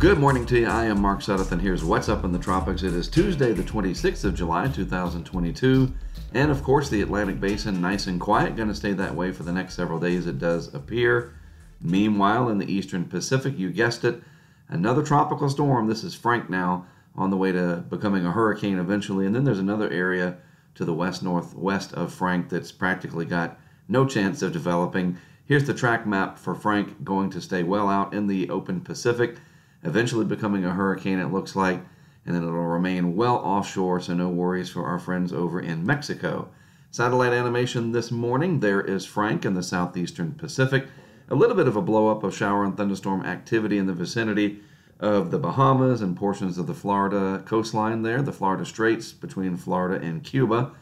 Good morning to you. I am Mark Sudduth, and here's what's up in the tropics. It is Tuesday, the 26th of July, 2022. And of course, the Atlantic Basin, nice and quiet. Going to stay that way for the next several days, it does appear. Meanwhile, in the eastern Pacific, you guessed it, another tropical storm. This is Frank now, on the way to becoming a hurricane eventually. And then there's another area to the west-northwest of Frank that's practically got no chance of developing. Here's the track map for Frank, going to stay well out in the open Pacific, eventually becoming a hurricane, it looks like, and then it'll remain well offshore, so no worries for our friends over in Mexico. Satellite animation this morning, there is Frank in the southeastern Pacific. A little bit of a blow-up of shower and thunderstorm activity in the vicinity of the Bahamas and portions of the Florida coastline there, the Florida Straits between Florida and Cuba.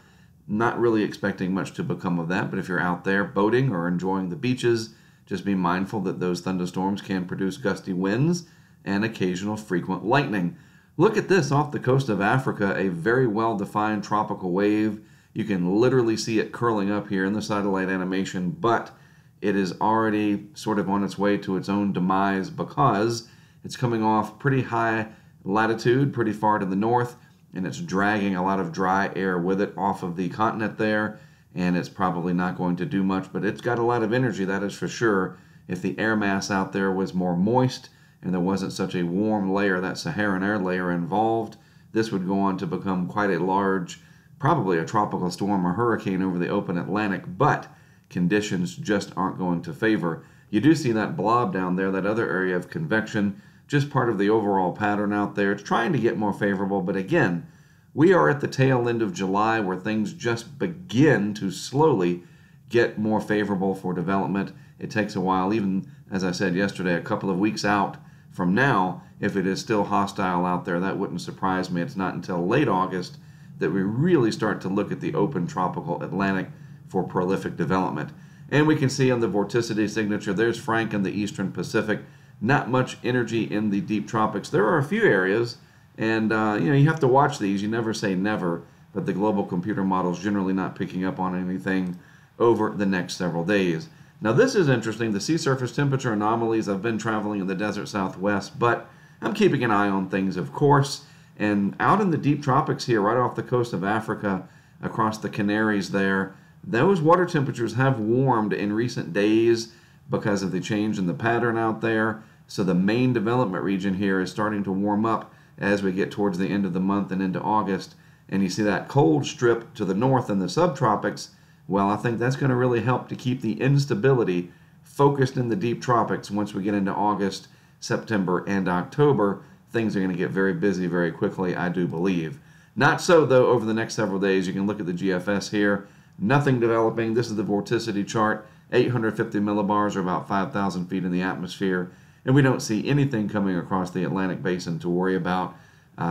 Not really expecting much to become of that, but if you're out there boating or enjoying the beaches, just be mindful that those thunderstorms can produce gusty winds and occasional frequent lightning. Look at this off the coast of Africa, a very well-defined tropical wave. You can literally see it curling up here in the satellite animation, but it is already sort of on its way to its own demise because it's coming off pretty high latitude, pretty far to the north, and it's dragging a lot of dry air with it off of the continent there, and it's probably not going to do much, but it's got a lot of energy, that is for sure. If the air mass out there was more moist, and there wasn't such a warm layer, that Saharan air layer involved, this would go on to become quite a large, probably a tropical storm or hurricane over the open Atlantic, but conditions just aren't going to favor. You do see that blob down there, that other area of convection, just part of the overall pattern out there. It's trying to get more favorable, but again, we are at the tail end of July where things just begin to slowly get more favorable for development. It takes a while, even as I said yesterday, a couple of weeks out from now, if it is still hostile out there, that wouldn't surprise me. It's not until late August that we really start to look at the open tropical Atlantic for prolific development. And we can see on the vorticity signature, there's Frank in the eastern Pacific. Not much energy in the deep tropics. There are a few areas, and you have to watch these. You never say never, but the global computer model is generally not picking up on anything over the next several days. Now this is interesting, the sea surface temperature anomalies. I've been traveling in the desert southwest, but I'm keeping an eye on things, of course. And out in the deep tropics here, right off the coast of Africa, across the Canaries there, those water temperatures have warmed in recent days because of the change in the pattern out there. So the main development region here is starting to warm up as we get towards the end of the month and into August. And you see that cold strip to the north in the subtropics. Well, I think that's going to really help to keep the instability focused in the deep tropics. Once we get into August, September, and October, things are going to get very busy very quickly, I do believe. Not so, though, over the next several days. You can look at the GFS here. Nothing developing. This is the vorticity chart. 850 millibars, or about 5,000 feet in the atmosphere. And we don't see anything coming across the Atlantic Basin to worry about.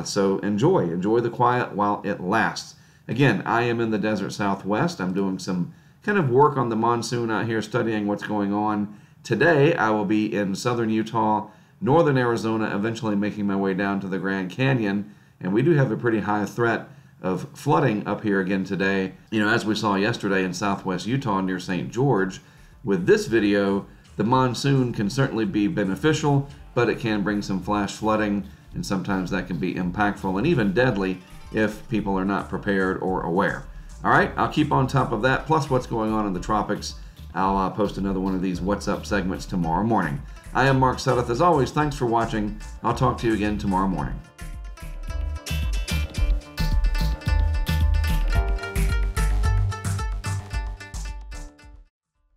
So enjoy the quiet while it lasts. Again, I am in the desert southwest. I'm doing some kind of work on the monsoon out here, studying what's going on. Today, I will be in southern Utah, northern Arizona, eventually making my way down to the Grand Canyon. And we do have a pretty high threat of flooding up here again today. You know, as we saw yesterday in southwest Utah near St. George. With this video, the monsoon can certainly be beneficial, but it can bring some flash flooding, and sometimes that can be impactful and even deadly if people are not prepared or aware. All right, I'll keep on top of that, plus what's going on in the tropics. I'll post another one of these What's Up segments tomorrow morning. I am Mark Sudduth. As always, thanks for watching. I'll talk to you again tomorrow morning.